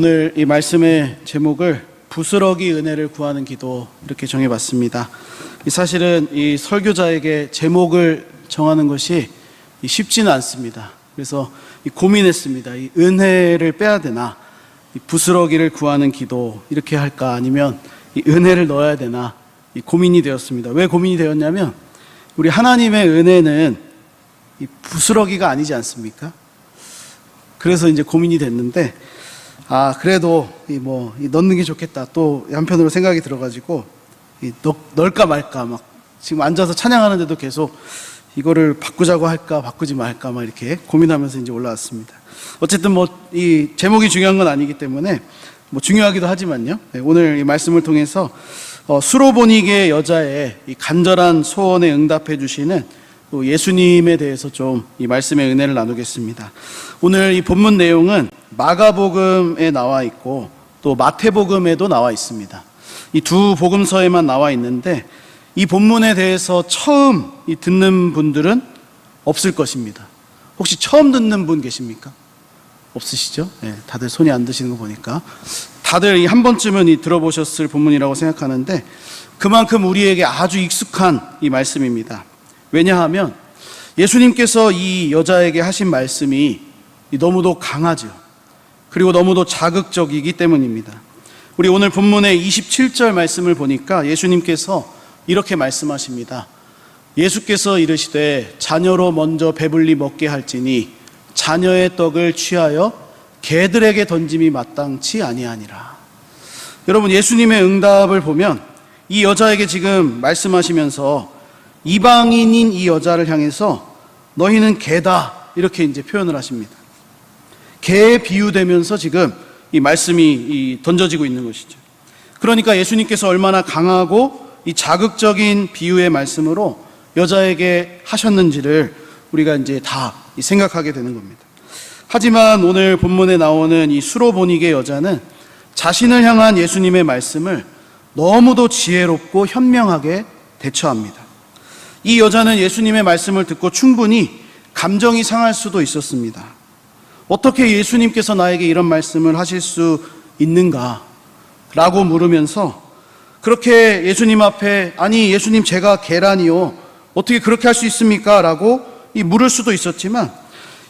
오늘 이 말씀의 제목을 부스러기 은혜를 구하는 기도 이렇게 정해봤습니다. 사실은 이 설교자에게 제목을 정하는 것이 쉽지는 않습니다. 그래서 고민했습니다. 이 은혜를 빼야 되나, 이 부스러기를 구하는 기도 이렇게 할까, 아니면 이 은혜를 넣어야 되나, 이 고민이 되었습니다. 왜 고민이 되었냐면, 우리 하나님의 은혜는 이 부스러기가 아니지 않습니까? 그래서 이제 고민이 됐는데, 그래도 넣는 게 좋겠다. 또 한편으로 생각이 들어가지고 넣을까 말까 막 지금 앉아서 찬양하는데도 계속 이거를 바꾸자고 할까 바꾸지 말까 막 이렇게 고민하면서 이제 올라왔습니다. 어쨌든 이 제목이 중요한 건 아니기 때문에 중요하기도 하지만요. 오늘 이 말씀을 통해서 수로보니게 여자의 이 간절한 소원에 응답해 주시는 또 예수님에 대해서 좀 이 말씀의 은혜를 나누겠습니다. 오늘 이 본문 내용은 마가복음에 나와 있고 또 마태복음에도 나와 있습니다. 이 두 복음서에만 나와 있는데 이 본문에 대해서 처음 듣는 분들은 없을 것입니다. 혹시 처음 듣는 분 계십니까? 없으시죠? 네, 다들 손이 안 드시는 거 보니까 다들 한 번쯤은 들어보셨을 본문이라고 생각하는데 그만큼 우리에게 아주 익숙한 이 말씀입니다. 왜냐하면 예수님께서 이 여자에게 하신 말씀이 너무도 강하죠. 그리고 너무도 자극적이기 때문입니다. 우리 오늘 본문의 27절 말씀을 보니까 예수님께서 이렇게 말씀하십니다. 예수께서 이르시되 자녀로 먼저 배불리 먹게 할지니 자녀의 떡을 취하여 개들에게 던짐이 마땅치 아니하니라. 여러분, 예수님의 응답을 보면 이 여자에게 지금 말씀하시면서 이방인인 이 여자를 향해서 너희는 개다 이렇게 이제 표현을 하십니다. 개에 비유되면서 지금 이 말씀이 던져지고 있는 것이죠. 그러니까 예수님께서 얼마나 강하고 이 자극적인 비유의 말씀으로 여자에게 하셨는지를 우리가 이제 다 생각하게 되는 겁니다. 하지만 오늘 본문에 나오는 이 수로보니게 여자는 자신을 향한 예수님의 말씀을 너무도 지혜롭고 현명하게 대처합니다. 이 여자는 예수님의 말씀을 듣고 충분히 감정이 상할 수도 있었습니다. 어떻게 예수님께서 나에게 이런 말씀을 하실 수 있는가? 라고 물으면서 그렇게 예수님 앞에 아니 예수님 제가 개라니요 어떻게 그렇게 할 수 있습니까? 라고 물을 수도 있었지만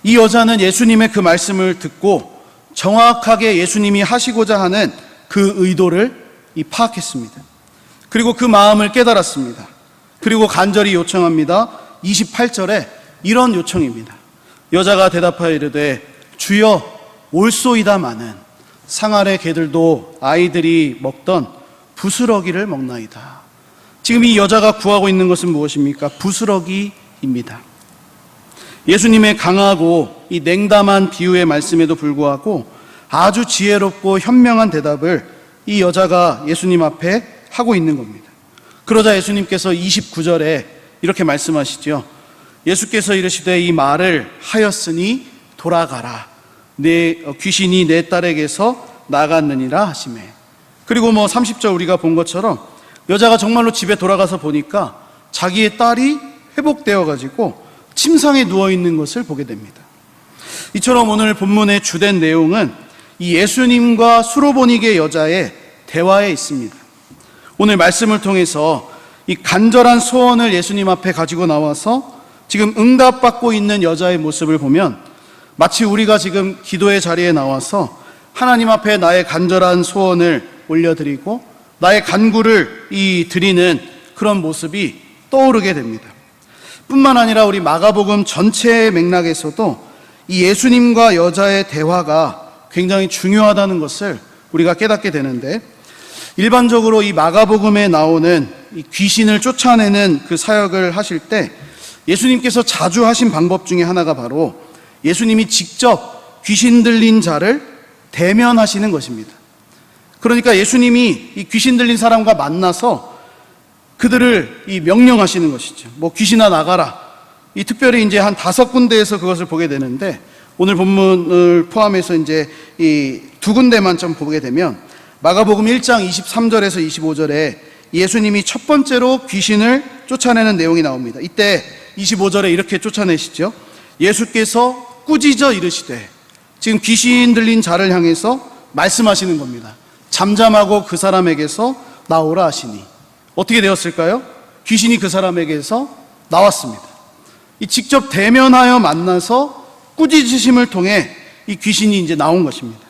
이 여자는 예수님의 그 말씀을 듣고 정확하게 예수님이 하시고자 하는 그 의도를 파악했습니다. 그리고 그 마음을 깨달았습니다. 그리고 간절히 요청합니다. 28절에 이런 요청입니다. 여자가 대답하여 이르되 주여 올소이다마는 상아래 개들도 아이들이 먹던 부스러기를 먹나이다. 지금 이 여자가 구하고 있는 것은 무엇입니까? 부스러기입니다. 예수님의 강하고 이 냉담한 비유의 말씀에도 불구하고 아주 지혜롭고 현명한 대답을 이 여자가 예수님 앞에 하고 있는 겁니다. 그러자 예수님께서 29절에 이렇게 말씀하시죠. 예수께서 이르시되 이 말을 하였으니 돌아가라. 내 귀신이 내 딸에게서 나갔느니라 하시매. 그리고 30절 우리가 본 것처럼 여자가 정말로 집에 돌아가서 보니까 자기의 딸이 회복되어 가지고 침상에 누워 있는 것을 보게 됩니다. 이처럼 오늘 본문의 주된 내용은 이 예수님과 수로보니게 여자의 대화에 있습니다. 오늘 말씀을 통해서 이 간절한 소원을 예수님 앞에 가지고 나와서 지금 응답받고 있는 여자의 모습을 보면 마치 우리가 지금 기도의 자리에 나와서 하나님 앞에 나의 간절한 소원을 올려드리고 나의 간구를 드리는 그런 모습이 떠오르게 됩니다. 뿐만 아니라 우리 마가복음 전체의 맥락에서도 이 예수님과 여자의 대화가 굉장히 중요하다는 것을 우리가 깨닫게 되는데, 일반적으로 이 마가복음에 나오는 이 귀신을 쫓아내는 그 사역을 하실 때 예수님께서 자주 하신 방법 중에 하나가 바로 예수님이 직접 귀신 들린 자를 대면하시는 것입니다. 그러니까 예수님이 이 귀신 들린 사람과 만나서 그들을 명령하시는 것이죠. 귀신아 나가라. 특별히 이제 한 5군데에서 그것을 보게 되는데, 오늘 본문을 포함해서 이제 이 2군데만 좀 보게 되면 마가복음 1장 23절에서 25절에 예수님이 첫 번째로 귀신을 쫓아내는 내용이 나옵니다. 이때 25절에 이렇게 쫓아내시죠. 예수께서 꾸짖어 이르시되, 지금 귀신 들린 자를 향해서 말씀하시는 겁니다. 잠잠하고 그 사람에게서 나오라 하시니. 어떻게 되었을까요? 귀신이 그 사람에게서 나왔습니다. 이 직접 대면하여 만나서 꾸짖으심을 통해 이 귀신이 이제 나온 것입니다.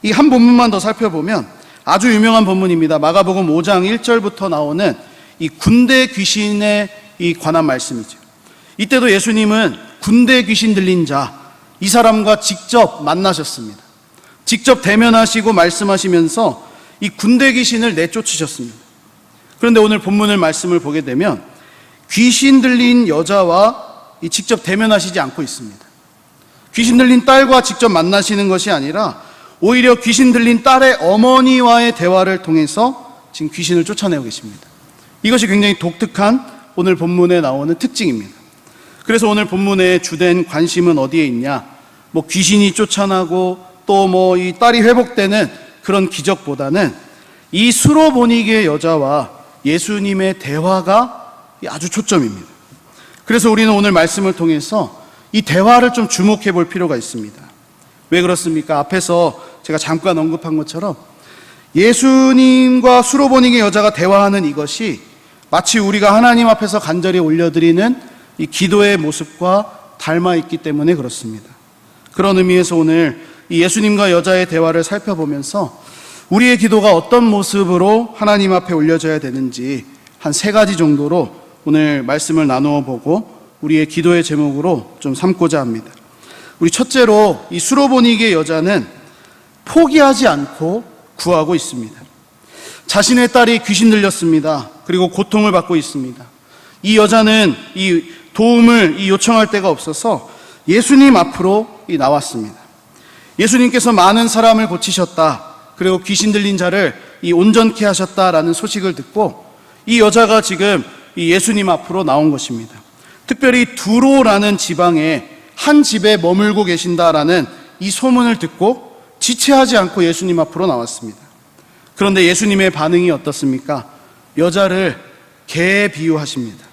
이 한 본문만 더 살펴보면 아주 유명한 본문입니다. 마가복음 5장 1절부터 나오는 이 군대 귀신에 관한 말씀이죠. 이때도 예수님은 군대 귀신 들린 자, 이 사람과 직접 만나셨습니다. 직접 대면하시고 말씀하시면서 이 군대 귀신을 내쫓으셨습니다. 그런데 오늘 본문을 말씀을 보게 되면 귀신 들린 여자와 직접 대면하시지 않고 있습니다. 귀신 들린 딸과 직접 만나시는 것이 아니라 오히려 귀신 들린 딸의 어머니와의 대화를 통해서 지금 귀신을 쫓아내고 계십니다. 이것이 굉장히 독특한 오늘 본문에 나오는 특징입니다. 그래서 오늘 본문의 주된 관심은 어디에 있냐? 뭐 귀신이 쫓아나고 또 뭐 이 딸이 회복되는 그런 기적보다는 이 수로보니게 여자와 예수님의 대화가 아주 초점입니다. 그래서 우리는 오늘 말씀을 통해서 이 대화를 좀 주목해 볼 필요가 있습니다. 왜 그렇습니까? 앞에서 제가 잠깐 언급한 것처럼 예수님과 수로보니게 여자가 대화하는 이것이 마치 우리가 하나님 앞에서 간절히 올려드리는 이 기도의 모습과 닮아 있기 때문에 그렇습니다. 그런 의미에서 오늘 이 예수님과 여자의 대화를 살펴보면서 우리의 기도가 어떤 모습으로 하나님 앞에 올려져야 되는지 한 3가지 정도로 오늘 말씀을 나누어 보고 우리의 기도의 제목으로 좀 삼고자 합니다. 우리 첫째로 이 수로보니게 여자는 포기하지 않고 구하고 있습니다. 자신의 딸이 귀신 들렸습니다. 그리고 고통을 받고 있습니다. 이 여자는 이 도움을 요청할 데가 없어서 예수님 앞으로 나왔습니다. 예수님께서 많은 사람을 고치셨다. 그리고 귀신 들린 자를 온전케 하셨다라는 소식을 듣고 이 여자가 지금 이 예수님 앞으로 나온 것입니다. 특별히 두로라는 지방에 한 집에 머물고 계신다라는 이 소문을 듣고 지체하지 않고 예수님 앞으로 나왔습니다. 그런데 예수님의 반응이 어떻습니까? 여자를 개에 비유하십니다.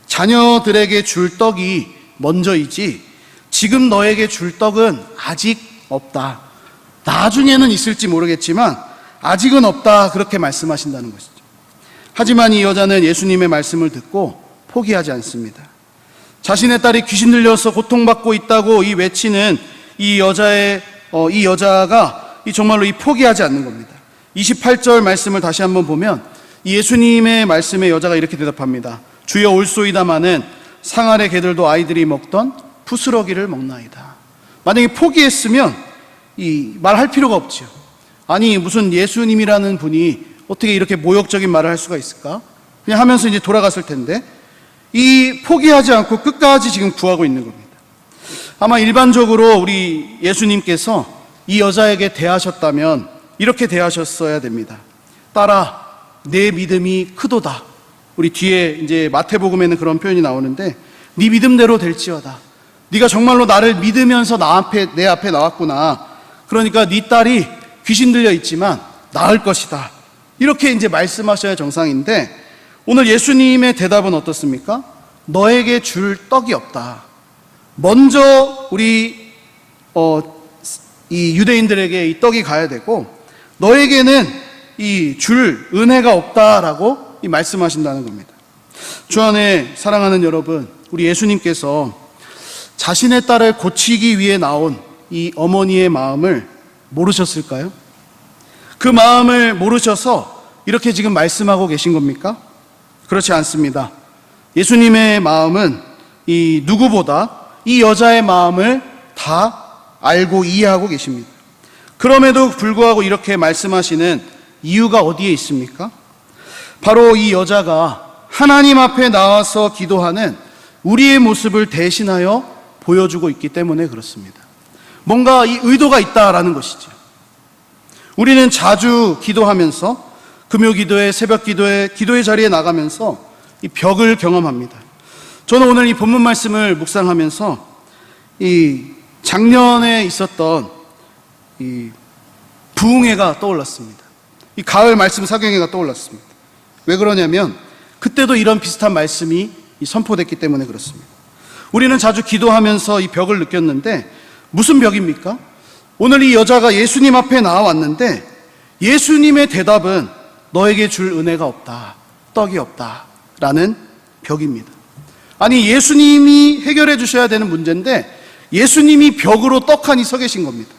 자녀들에게 줄 떡이 먼저이지 지금 너에게 줄 떡은 아직 없다. 나중에는 있을지 모르겠지만 아직은 없다. 그렇게 말씀하신다는 것이죠. 하지만 이 여자는 예수님의 말씀을 듣고 포기하지 않습니다. 자신의 딸이 귀신 들려서 고통받고 있다고 외치는 이 여자가 정말로 포기하지 않는 겁니다. 28절 말씀을 다시 한번 보면 예수님의 말씀에 여자가 이렇게 대답합니다. 주여 올소이다마는 상 아래 개들도 아이들이 먹던 부스러기를 먹나이다. 만약에 포기했으면 말할 필요가 없죠. 아니 무슨 예수님이라는 분이 어떻게 이렇게 모욕적인 말을 할 수가 있을까? 그냥 하면서 이제 돌아갔을 텐데 포기하지 않고 끝까지 지금 구하고 있는 겁니다. 아마 일반적으로 우리 예수님께서 이 여자에게 대하셨다면 이렇게 대하셨어야 됩니다. 딸아, 내 믿음이 크도다. 우리 뒤에 이제 마태복음에는 그런 표현이 나오는데 네 믿음대로 될지어다. 네가 정말로 나를 믿으면서 내 앞에 나왔구나. 그러니까 네 딸이 귀신 들려 있지만 나을 것이다. 이렇게 이제 말씀하셔야 정상인데 오늘 예수님의 대답은 어떻습니까? 너에게 줄 떡이 없다. 먼저 우리 이 유대인들에게 이 떡이 가야 되고 너에게는 이 줄 은혜가 없다라고 말씀하신다는 겁니다. 주 안에 사랑하는 여러분, 우리 예수님께서 자신의 딸을 고치기 위해 나온 이 어머니의 마음을 모르셨을까요? 그 마음을 모르셔서 이렇게 지금 말씀하고 계신 겁니까? 그렇지 않습니다. 예수님의 마음은 이 누구보다 이 여자의 마음을 다 알고 이해하고 계십니다. 그럼에도 불구하고 이렇게 말씀하시는 이유가 어디에 있습니까? 바로 이 여자가 하나님 앞에 나와서 기도하는 우리의 모습을 대신하여 보여주고 있기 때문에 그렇습니다. 뭔가 이 의도가 있다라는 것이죠. 우리는 자주 기도하면서 금요 기도회, 새벽 기도회, 기도의 자리에 나가면서 이 벽을 경험합니다. 저는 오늘 이 본문 말씀을 묵상하면서 이 작년에 있었던 이 부흥회가 떠올랐습니다. 이 가을 말씀 사경회가 떠올랐습니다. 왜 그러냐면 그때도 이런 비슷한 말씀이 선포됐기 때문에 그렇습니다. 우리는 자주 기도하면서 이 벽을 느꼈는데 무슨 벽입니까? 오늘 이 여자가 예수님 앞에 나와왔는데 예수님의 대답은 너에게 줄 은혜가 없다, 떡이 없다 라는 벽입니다. 아니, 예수님이 해결해 주셔야 되는 문제인데 예수님이 벽으로 떡하니 서 계신 겁니다.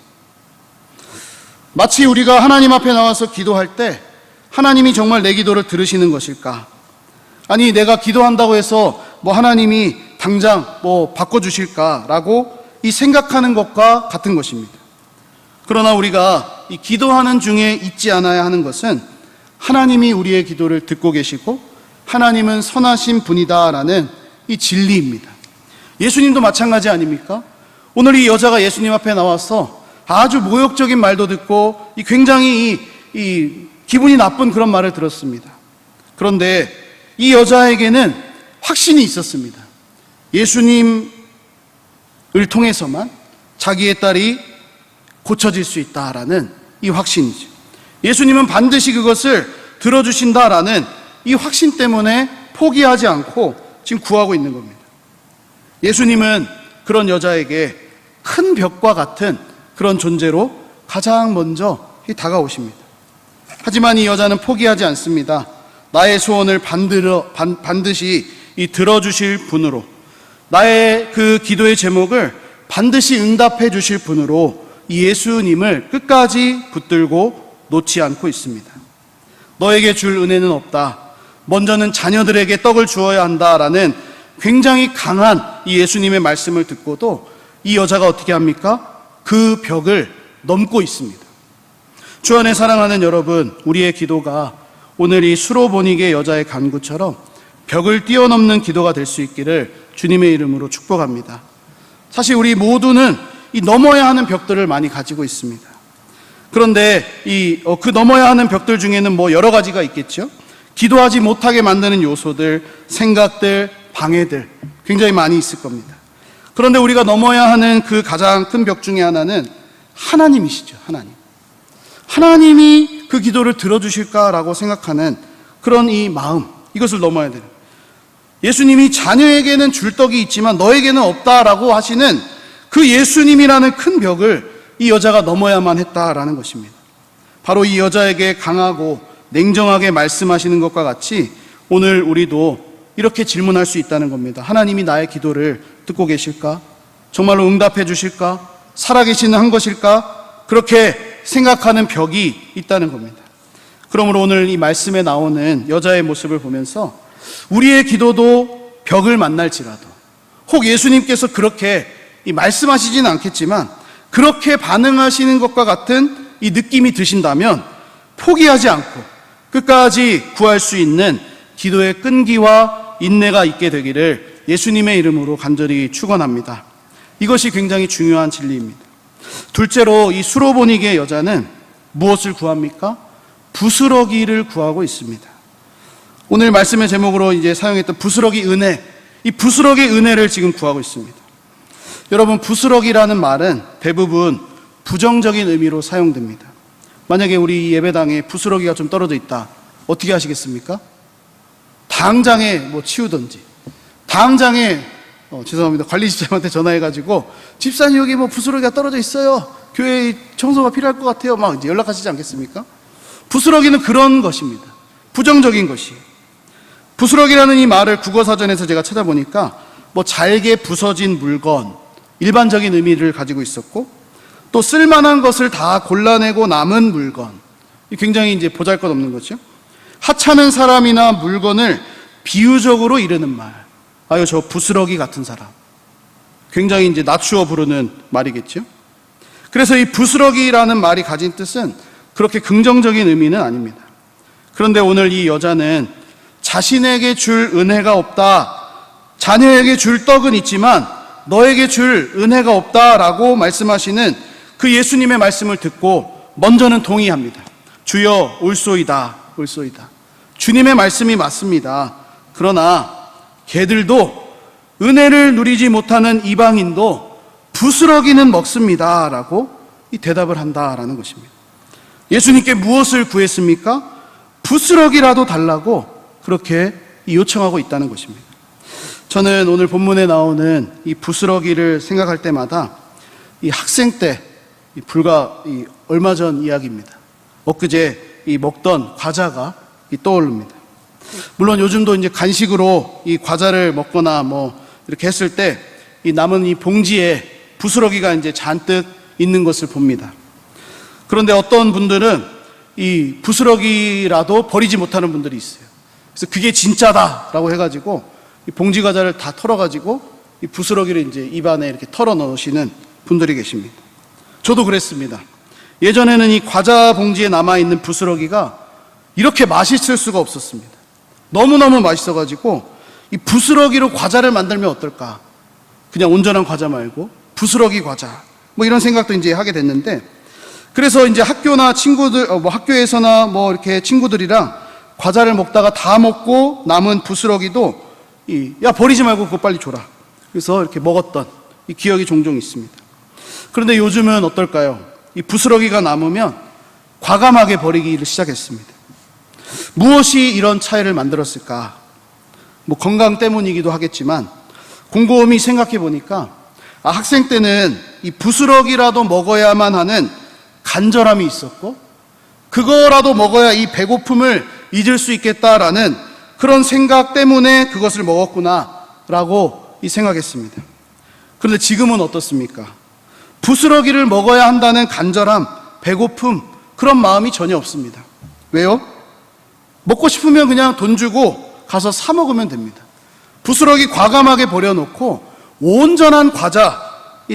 마치 우리가 하나님 앞에 나와서 기도할 때 하나님이 정말 내 기도를 들으시는 것일까? 아니, 내가 기도한다고 해서 하나님이 당장 바꿔주실까라고 이 생각하는 것과 같은 것입니다. 그러나 우리가 이 기도하는 중에 잊지 않아야 하는 것은 하나님이 우리의 기도를 듣고 계시고 하나님은 선하신 분이다라는 이 진리입니다. 예수님도 마찬가지 아닙니까? 오늘 이 여자가 예수님 앞에 나와서 아주 모욕적인 말도 듣고 굉장히 기분이 나쁜 그런 말을 들었습니다. 그런데 이 여자에게는 확신이 있었습니다. 예수님을 통해서만 자기의 딸이 고쳐질 수 있다라는 이 확신이죠. 예수님은 반드시 그것을 들어주신다라는 이 확신 때문에 포기하지 않고 지금 구하고 있는 겁니다. 예수님은 그런 여자에게 큰 벽과 같은 그런 존재로 가장 먼저 다가오십니다. 하지만 이 여자는 포기하지 않습니다. 나의 소원을 반드시 들어주실 분으로, 나의 그 기도의 제목을 반드시 응답해 주실 분으로 이 예수님을 끝까지 붙들고 놓지 않고 있습니다. 너에게 줄 은혜는 없다. 먼저는 자녀들에게 떡을 주어야 한다라는 굉장히 강한 이 예수님의 말씀을 듣고도 이 여자가 어떻게 합니까? 그 벽을 넘고 있습니다. 주 안에 사랑하는 여러분, 우리의 기도가 오늘 이 수로보니게 여자의 간구처럼 벽을 뛰어넘는 기도가 될 수 있기를 주님의 이름으로 축복합니다. 사실 우리 모두는 이 넘어야 하는 벽들을 많이 가지고 있습니다. 그런데 그 넘어야 하는 벽들 중에는 여러 가지가 있겠죠. 기도하지 못하게 만드는 요소들, 생각들, 방해들 굉장히 많이 있을 겁니다. 그런데 우리가 넘어야 하는 그 가장 큰 벽 중에 하나는 하나님이시죠. 하나님이 그 기도를 들어주실까라고 생각하는 그런 이 마음, 이것을 넘어야 돼요. 예수님이 자녀에게는 줄 떡이 있지만 너에게는 없다라고 하시는 그 예수님이라는 큰 벽을 이 여자가 넘어야만 했다라는 것입니다. 바로 이 여자에게 강하고 냉정하게 말씀하시는 것과 같이 오늘 우리도 이렇게 질문할 수 있다는 겁니다. 하나님이 나의 기도를 듣고 계실까? 정말로 응답해 주실까? 살아계시는 한 것일까? 그렇게 생각하는 벽이 있다는 겁니다. 그러므로 오늘 이 말씀에 나오는 여자의 모습을 보면서 우리의 기도도 벽을 만날지라도, 혹 예수님께서 그렇게 말씀하시지는 않겠지만 그렇게 반응하시는 것과 같은 이 느낌이 드신다면 포기하지 않고 끝까지 구할 수 있는 기도의 끈기와 인내가 있게 되기를 예수님의 이름으로 간절히 축원합니다. 이것이 굉장히 중요한 진리입니다. 둘째로 이 수로보니게 여자는 무엇을 구합니까? 부스러기를 구하고 있습니다. 오늘 말씀의 제목으로 사용했던 부스러기 은혜, 이 부스러기 은혜를 지금 구하고 있습니다. 여러분, 부스러기라는 말은 대부분 부정적인 의미로 사용됩니다. 만약에 우리 예배당에 부스러기가 좀 떨어져 있다, 어떻게 하시겠습니까? 당장에 치우든지, 당장에 죄송합니다, 관리집사님한테 전화해가지고 집사님 여기 부스러기가 떨어져 있어요, 교회 청소가 필요할 것 같아요, 이제 연락하시지 않겠습니까? 부스러기는 그런 것입니다. 부정적인 것이. 부스러기라는 이 말을 국어사전에서 제가 찾아보니까 잘게 부서진 물건, 일반적인 의미를 가지고 있었고, 또 쓸만한 것을 다 골라내고 남은 물건, 굉장히 보잘것없는 거죠. 하찮은 사람이나 물건을 비유적으로 이르는 말, 아유 저 부스러기 같은 사람, 굉장히 낮추어 부르는 말이겠죠. 그래서 이 부스러기라는 말이 가진 뜻은 그렇게 긍정적인 의미는 아닙니다. 그런데 오늘 이 여자는 자신에게 줄 은혜가 없다, 자녀에게 줄 떡은 있지만 너에게 줄 은혜가 없다라고 말씀하시는 그 예수님의 말씀을 듣고 먼저는 동의합니다. 주여 올소이다, 올소이다. 주님의 말씀이 맞습니다. 그러나 걔들도 은혜를 누리지 못하는 이방인도 부스러기는 먹습니다 라고 이 대답을 한다라는 것입니다. 예수님께 무엇을 구했습니까? 부스러기라도 달라고 그렇게 요청하고 있다는 것입니다. 저는 오늘 본문에 나오는 이 부스러기를 생각할 때마다 이 학생 때 불과 얼마 전 이야기입니다. 엊그제 먹던 과자가 떠오릅니다. 물론 요즘도 이제 간식으로 이 과자를 먹거나 뭐 이렇게 했을 때 이 남은 이 봉지에 부스러기가 이제 잔뜩 있는 것을 봅니다. 그런데 어떤 분들은 이 부스러기라도 버리지 못하는 분들이 있어요. 그래서 그게 진짜다라고 해가지고 이 봉지 과자를 다 털어가지고 이 부스러기를 이제 입안에 이렇게 털어 넣으시는 분들이 계십니다. 저도 그랬습니다. 예전에는 이 과자 봉지에 남아있는 부스러기가 이렇게 맛있을 수가 없었습니다. 너무너무 맛있어가지고 이 부스러기로 과자를 만들면 어떨까? 그냥 온전한 과자 말고 부스러기 과자 뭐 이런 생각도 이제 하게 됐는데, 그래서 이제 학교나 친구들 학교에서나 뭐 이렇게 친구들이랑 과자를 먹다가 다 먹고 남은 부스러기도 야 버리지 말고 그거 빨리 줘라. 그래서 이렇게 먹었던 이 기억이 종종 있습니다. 그런데 요즘은 어떨까요? 이 부스러기가 남으면 과감하게 버리기를 시작했습니다. 무엇이 이런 차이를 만들었을까? 뭐 건강 때문이기도 하겠지만 곰곰이 생각해 보니까 학생 때는 이 부스러기라도 먹어야만 하는 간절함이 있었고, 그거라도 먹어야 이 배고픔을 잊을 수 있겠다라는 그런 생각 때문에 그것을 먹었구나라고 생각했습니다. 그런데 지금은 어떻습니까? 부스러기를 먹어야 한다는 간절함, 배고픔, 그런 마음이 전혀 없습니다. 왜요? 먹고 싶으면 그냥 돈 주고 가서 사 먹으면 됩니다. 부스러기 과감하게 버려놓고 온전한 과자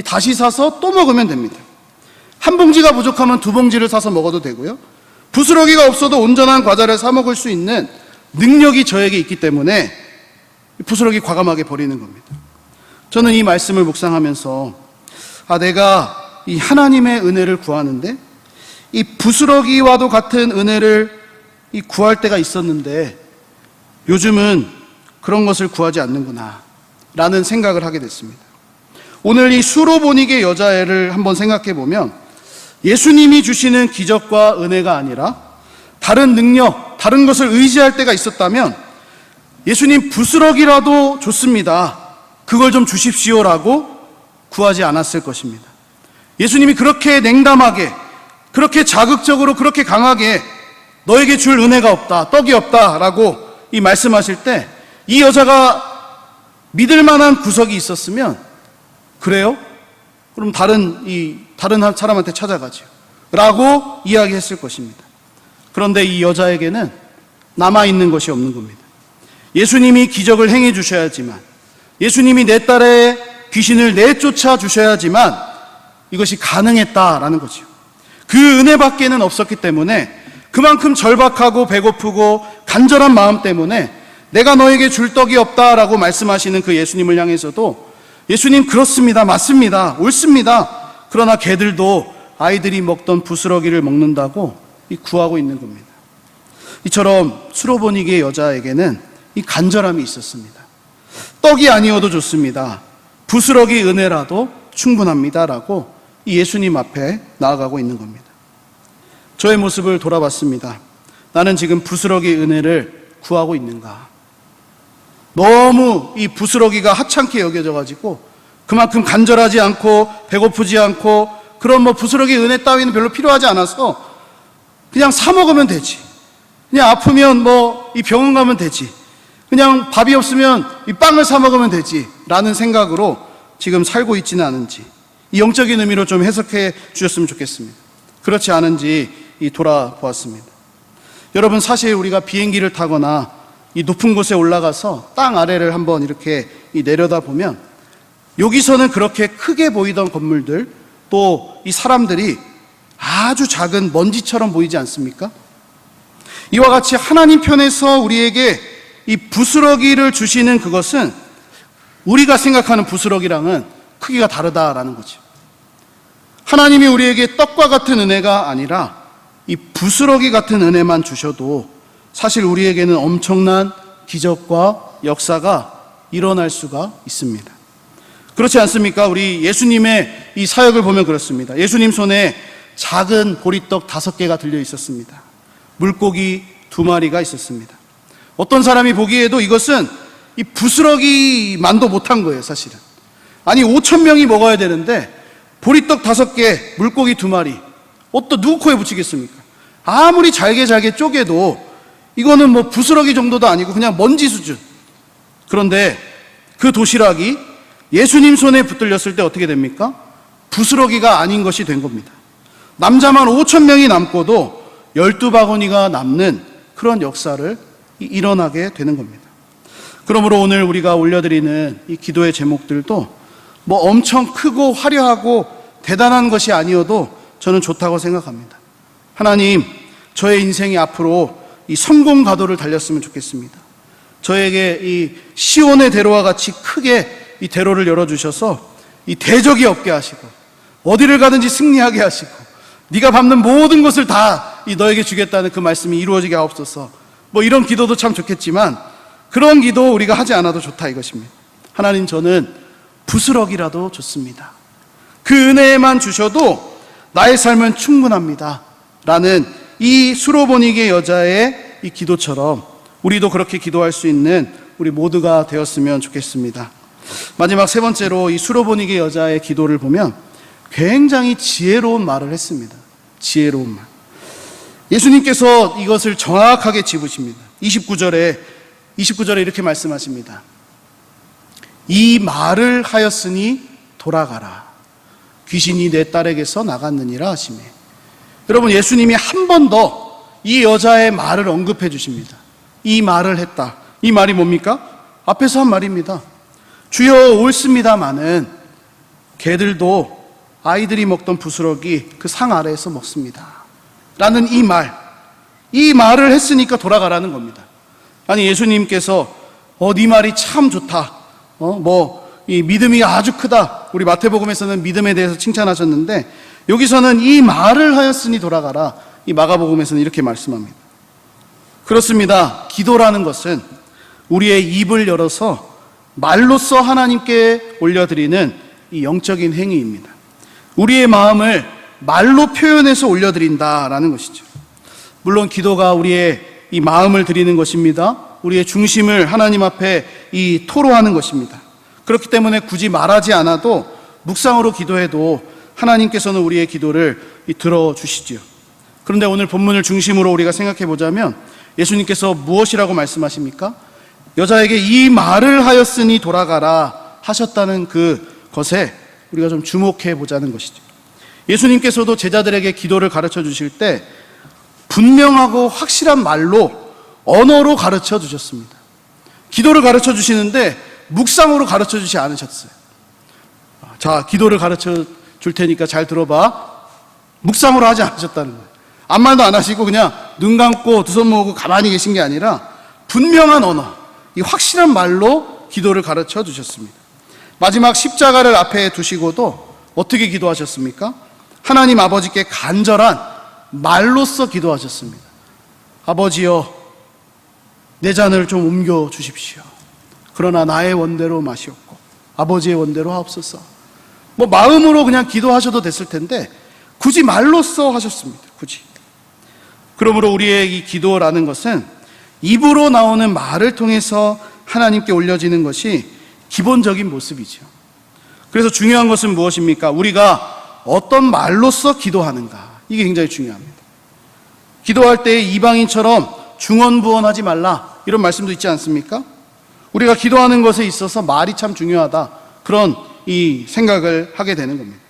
다시 사서 또 먹으면 됩니다. 한 봉지가 부족하면 두 봉지를 사서 먹어도 되고요. 부스러기가 없어도 온전한 과자를 사 먹을 수 있는 능력이 저에게 있기 때문에 부스러기 과감하게 버리는 겁니다. 저는 이 말씀을 묵상하면서 내가 이 하나님의 은혜를 구하는데 이 부스러기와도 같은 은혜를 구할 때가 있었는데 요즘은 그런 것을 구하지 않는구나 라는 생각을 하게 됐습니다. 오늘 이 수로보니게 여자애를 한번 생각해 보면 예수님이 주시는 기적과 은혜가 아니라 다른 능력, 다른 것을 의지할 때가 있었다면 예수님 부스러기라도 좋습니다. 그걸 좀 주십시오라고 구하지 않았을 것입니다. 예수님이 그렇게 냉담하게, 그렇게 자극적으로, 그렇게 강하게 너에게 줄 은혜가 없다, 떡이 없다라고 말씀하실 때 이 여자가 믿을 만한 구석이 있었으면 그래요? 그럼 다른 사람한테 찾아가죠 라고 이야기했을 것입니다. 그런데 이 여자에게는 남아있는 것이 없는 겁니다. 예수님이 기적을 행해 주셔야지만, 예수님이 내 딸의 귀신을 내쫓아 주셔야지만 이것이 가능했다라는 거죠. 그 은혜밖에는 없었기 때문에 그만큼 절박하고 배고프고 간절한 마음 때문에 내가 너에게 줄 떡이 없다라고 말씀하시는 그 예수님을 향해서도 예수님 그렇습니다, 맞습니다, 옳습니다. 그러나 개들도 아이들이 먹던 부스러기를 먹는다고 구하고 있는 겁니다. 이처럼 수로보니게 여자에게는 이 간절함이 있었습니다. 떡이 아니어도 좋습니다. 부스러기 은혜라도 충분합니다라고 이 예수님 앞에 나아가고 있는 겁니다. 저의 모습을 돌아봤습니다. 나는 지금 부스러기 은혜를 구하고 있는가? 너무 이 부스러기가 하찮게 여겨져가지고 그만큼 간절하지 않고 배고프지 않고 그런 부스러기 은혜 따위는 별로 필요하지 않아서 그냥 사 먹으면 되지. 그냥 아프면 이 병원 가면 되지. 그냥 밥이 없으면 이 빵을 사 먹으면 되지. 라는 생각으로 지금 살고 있지는 않은지 이 영적인 의미로 좀 해석해 주셨으면 좋겠습니다. 그렇지 않은지 돌아보았습니다. 여러분, 사실 우리가 비행기를 타거나 이 높은 곳에 올라가서 땅 아래를 한번 이렇게 내려다 보면 여기서는 그렇게 크게 보이던 건물들, 또 이 사람들이 아주 작은 먼지처럼 보이지 않습니까? 이와 같이 하나님 편에서 우리에게 이 부스러기를 주시는 그것은 우리가 생각하는 부스러기랑은 크기가 다르다라는 거죠. 하나님이 우리에게 떡과 같은 은혜가 아니라 이 부스러기 같은 은혜만 주셔도 사실 우리에게는 엄청난 기적과 역사가 일어날 수가 있습니다. 그렇지 않습니까? 우리 예수님의 이 사역을 보면 그렇습니다. 예수님 손에 작은 보리떡 5개가 들려 있었습니다. 물고기 2마리가 있었습니다. 어떤 사람이 보기에도 이것은 이 부스러기만도 못한 거예요, 사실은. 아니 5,000명이 먹어야 되는데 보리떡 5개, 물고기 2마리. 어떤 누구 코에 붙이겠습니까? 아무리 잘게 쪼개도 이거는 뭐 부스러기 정도도 아니고 그냥 먼지 수준. 그런데 그 도시락이 예수님 손에 붙들렸을 때 어떻게 됩니까? 부스러기가 아닌 것이 된 겁니다. 남자만 5,000명이 남고도 12바구니가 남는 그런 역사를 일어나게 되는 겁니다. 그러므로 오늘 우리가 올려드리는 이 기도의 제목들도 뭐 엄청 크고 화려하고 대단한 것이 아니어도 저는 좋다고 생각합니다. 하나님, 저의 인생이 앞으로 이 성공 가도를 달렸으면 좋겠습니다. 저에게 이 시온의 대로와 같이 크게 이 대로를 열어주셔서 이 대적이 없게 하시고 어디를 가든지 승리하게 하시고 네가 밟는 모든 것을 다 너에게 주겠다는 그 말씀이 이루어지게 하옵소서. 뭐 이런 기도도 참 좋겠지만 그런 기도 우리가 하지 않아도 좋다 이것입니다. 하나님, 저는 부스러기라도 좋습니다. 그 은혜만 주셔도 나의 삶은 충분합니다 라는 이 수로보니게 여자의 이 기도처럼 우리도 그렇게 기도할 수 있는 우리 모두가 되었으면 좋겠습니다. 마지막 3번째로 이 수로보니게 여자의 기도를 보면 굉장히 지혜로운 말을 했습니다. 지혜로운 말. 예수님께서 이것을 정확하게 짚으십니다. 29절에 이렇게 말씀하십니다. 이 말을 하였으니 돌아가라. 귀신이 내 딸에게서 나갔느니라 하시매. 여러분, 예수님이 한 번 더 이 여자의 말을 언급해 주십니다. 이 말을 했다. 이 말이 뭡니까? 앞에서 한 말입니다. 주여, 옳습니다마는 개들도 아이들이 먹던 부스러기 그 상 아래에서 먹습니다 라는 이 말을 했으니까 돌아가라는 겁니다. 아니, 예수님께서 네 말이 참 좋다, 이 믿음이 아주 크다. 우리 마태복음에서는 믿음에 대해서 칭찬하셨는데 여기서는 이 말을 하였으니 돌아가라. 이 마가복음에서는 이렇게 말씀합니다. 그렇습니다. 기도라는 것은 우리의 입을 열어서 말로써 하나님께 올려드리는 이 영적인 행위입니다. 우리의 마음을 말로 표현해서 올려드린다라는 것이죠. 물론 기도가 우리의 이 마음을 드리는 것입니다. 우리의 중심을 하나님 앞에 이 토로하는 것입니다. 그렇기 때문에 굳이 말하지 않아도 묵상으로 기도해도 하나님께서는 우리의 기도를 들어주시지요. 그런데 오늘 본문을 중심으로 우리가 생각해 보자면 예수님께서 무엇이라고 말씀하십니까? 여자에게 이 말을 하였으니 돌아가라 하셨다는 그 것에 우리가 좀 주목해 보자는 것이죠. 예수님께서도 제자들에게 기도를 가르쳐 주실 때 분명하고 확실한 말로, 언어로 가르쳐 주셨습니다. 기도를 가르쳐 주시는데 묵상으로 가르쳐 주지 않으셨어요. 자, 기도를 가르쳐 줄 테니까 잘 들어봐. 묵상으로 하지 않으셨다는 거예요. 아무 말도 안 하시고 그냥 눈 감고 두 손 모으고 가만히 계신 게 아니라 분명한 언어, 이 확실한 말로 기도를 가르쳐 주셨습니다. 마지막 십자가를 앞에 두시고도 어떻게 기도하셨습니까? 하나님 아버지께 간절한 말로써 기도하셨습니다. 아버지여, 내 잔을 좀 옮겨 주십시오. 그러나 나의 원대로 마시옵고 아버지의 원대로 하옵소서. 뭐 마음으로 그냥 기도하셔도 됐을 텐데 굳이 말로써 하셨습니다. 굳이. 그러므로 우리의 이 기도라는 것은 입으로 나오는 말을 통해서 하나님께 올려지는 것이 기본적인 모습이죠. 그래서 중요한 것은 무엇입니까? 우리가 어떤 말로써 기도하는가. 이게 굉장히 중요합니다. 기도할 때 이방인처럼 중언부언하지 말라, 이런 말씀도 있지 않습니까? 우리가 기도하는 것에 있어서 말이 참 중요하다, 그런 이 생각을 하게 되는 겁니다.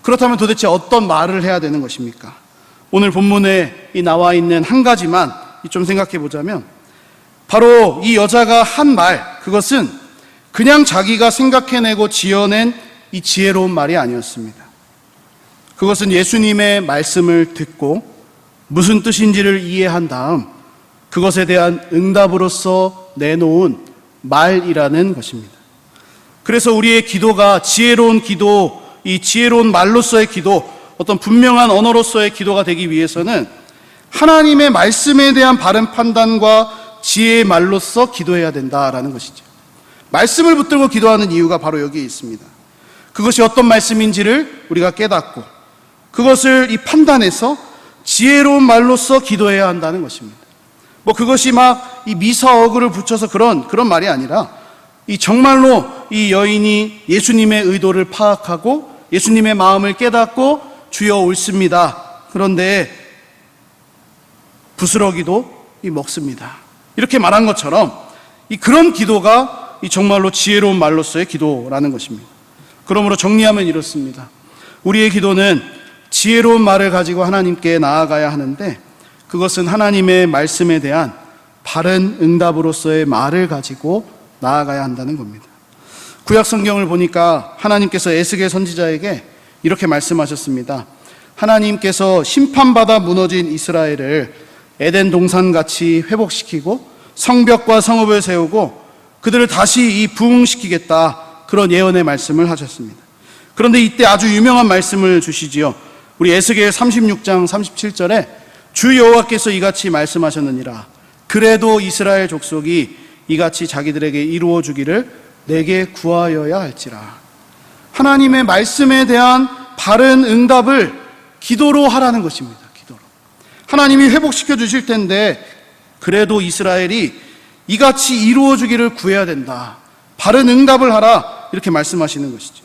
그렇다면 도대체 어떤 말을 해야 되는 것입니까? 오늘 본문에 나와 있는 한 가지만 좀 생각해 보자면 바로 이 여자가 한 말, 그것은 그냥 자기가 생각해내고 지어낸 이 지혜로운 말이 아니었습니다. 그것은 예수님의 말씀을 듣고 무슨 뜻인지를 이해한 다음 그것에 대한 응답으로서 내놓은 말이라는 것입니다. 그래서 우리의 기도가 지혜로운 기도, 이 지혜로운 말로서의 기도, 어떤 분명한 언어로서의 기도가 되기 위해서는 하나님의 말씀에 대한 바른 판단과 지혜의 말로써 기도해야 된다라는 것이죠. 말씀을 붙들고 기도하는 이유가 바로 여기에 있습니다. 그것이 어떤 말씀인지를 우리가 깨닫고 그것을 이 판단해서 지혜로운 말로써 기도해야 한다는 것입니다. 뭐 그것이 막 이 미사어구를 붙여서 그런 말이 아니라 이 정말로 이 여인이 예수님의 의도를 파악하고 예수님의 마음을 깨닫고 주여 옳습니다. 그런데 부스러기도 먹습니다. 이렇게 말한 것처럼 그런 기도가 정말로 지혜로운 말로서의 기도라는 것입니다. 그러므로 정리하면 이렇습니다. 우리의 기도는 지혜로운 말을 가지고 하나님께 나아가야 하는데, 그것은 하나님의 말씀에 대한 바른 응답으로서의 말을 가지고 나아가야 한다는 겁니다. 구약 성경을 보니까 하나님께서 에스겔 선지자에게 이렇게 말씀하셨습니다. 하나님께서 심판받아 무너진 이스라엘을 에덴 동산같이 회복시키고 성벽과 성읍을 세우고 그들을 다시 부흥시키겠다, 그런 예언의 말씀을 하셨습니다. 그런데 이때 아주 유명한 말씀을 주시지요. 우리 에스겔 36장 37절에 주 여호와께서 이같이 말씀하셨느니라. 그래도 이스라엘 족속이 이같이 자기들에게 이루어 주기를 내게 구하여야 할지라. 하나님의 말씀에 대한 바른 응답을 기도로 하라는 것입니다. 기도로. 하나님이 회복시켜 주실 텐데 그래도 이스라엘이 이같이 이루어 주기를 구해야 된다. 바른 응답을 하라, 이렇게 말씀하시는 것이죠.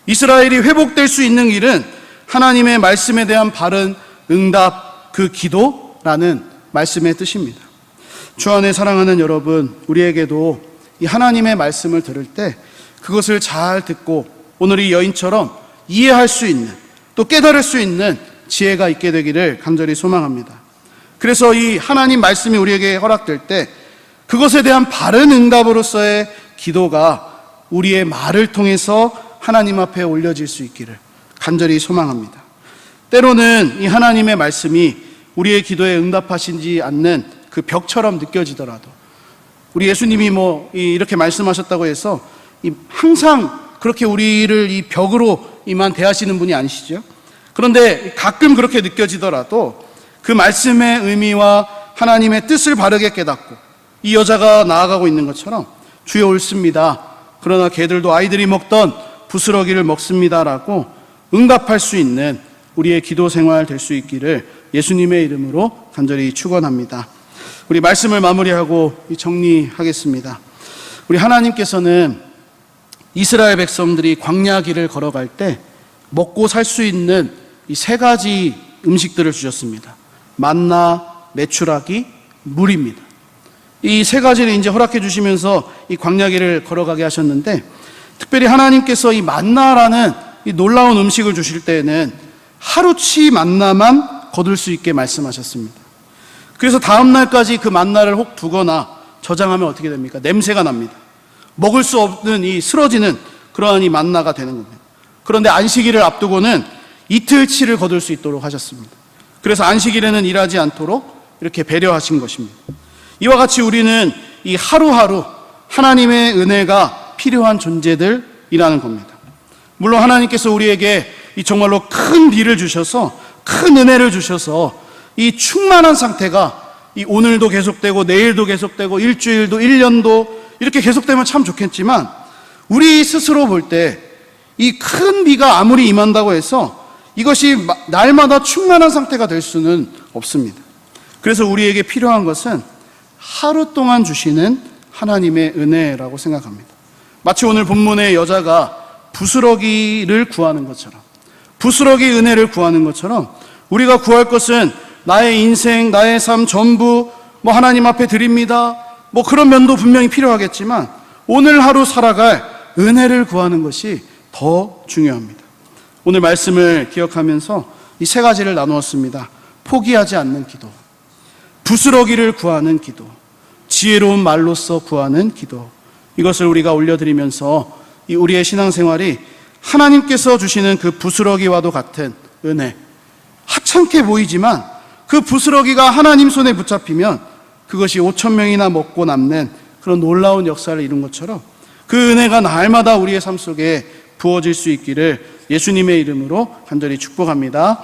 이스라엘이 회복될 수 있는 길은 하나님의 말씀에 대한 바른 응답, 그 기도라는 말씀의 뜻입니다. 주 안에 사랑하는 여러분, 우리에게도 이 하나님의 말씀을 들을 때 그것을 잘 듣고 오늘 이 여인처럼 이해할 수 있는, 또 깨달을 수 있는 지혜가 있게 되기를 간절히 소망합니다. 그래서 이 하나님 말씀이 우리에게 허락될 때 그것에 대한 바른 응답으로서의 기도가 우리의 말을 통해서 하나님 앞에 올려질 수 있기를 간절히 소망합니다. 때로는 이 하나님의 말씀이 우리의 기도에 응답하시지 않는 그 벽처럼 느껴지더라도, 우리 예수님이 이렇게 말씀하셨다고 해서 항상 그렇게 우리를 이 벽으로만 대하시는 분이 아니시죠. 그런데 가끔 그렇게 느껴지더라도 그 말씀의 의미와 하나님의 뜻을 바르게 깨닫고 이 여자가 나아가고 있는 것처럼 주여 옳습니다. 그러나 개들도 아이들이 먹던 부스러기를 먹습니다라고 응답할 수 있는 우리의 기도 생활 될 수 있기를 예수님의 이름으로 간절히 축원합니다. 우리 말씀을 마무리하고 정리하겠습니다. 우리 하나님께서는 이스라엘 백성들이 광야 길을 걸어갈 때 먹고 살 수 있는 이 세 가지 음식들을 주셨습니다. 만나, 메추라기, 물입니다. 이 세 가지를 이제 허락해 주시면서 이 광야 길을 걸어가게 하셨는데, 특별히 하나님께서 이 만나라는 이 놀라운 음식을 주실 때에는 하루치 만나만 거둘 수 있게 말씀하셨습니다. 그래서 다음 날까지 그 만나를 혹 두거나 저장하면 어떻게 됩니까? 냄새가 납니다. 먹을 수 없는 이 쓰러지는 그러한 이 만나가 되는 겁니다. 그런데 안식일을 앞두고는 이틀치를 거둘 수 있도록 하셨습니다. 그래서 안식일에는 일하지 않도록 이렇게 배려하신 것입니다. 이와 같이 우리는 이 하루하루 하나님의 은혜가 필요한 존재들이라는 겁니다. 물론 하나님께서 우리에게 이 정말로 큰 비를 주셔서, 큰 은혜를 주셔서 이 충만한 상태가 이 오늘도 계속되고 내일도 계속되고 일주일도 1년도 이렇게 계속되면 참 좋겠지만, 우리 스스로 볼 때 이 큰 비가 아무리 임한다고 해서 이것이 날마다 충만한 상태가 될 수는 없습니다. 그래서 우리에게 필요한 것은 하루 동안 주시는 하나님의 은혜라고 생각합니다. 마치 오늘 본문의 여자가 부스러기를 구하는 것처럼, 부스러기 은혜를 구하는 것처럼 우리가 구할 것은 나의 인생, 나의 삶 전부 하나님 앞에 드립니다. 그런 면도 분명히 필요하겠지만 오늘 하루 살아갈 은혜를 구하는 것이 더 중요합니다. 오늘 말씀을 기억하면서 이 세 가지를 나누었습니다. 포기하지 않는 기도, 부스러기를 구하는 기도, 지혜로운 말로써 구하는 기도. 이것을 우리가 올려드리면서 이 우리의 신앙생활이 하나님께서 주시는 그 부스러기와도 같은 은혜, 하찮게 보이지만 그 부스러기가 하나님 손에 붙잡히면 그것이 5,000명이나 먹고 남는 그런 놀라운 역사를 이룬 것처럼 그 은혜가 날마다 우리의 삶 속에 부어질 수 있기를 예수님의 이름으로 간절히 축복합니다.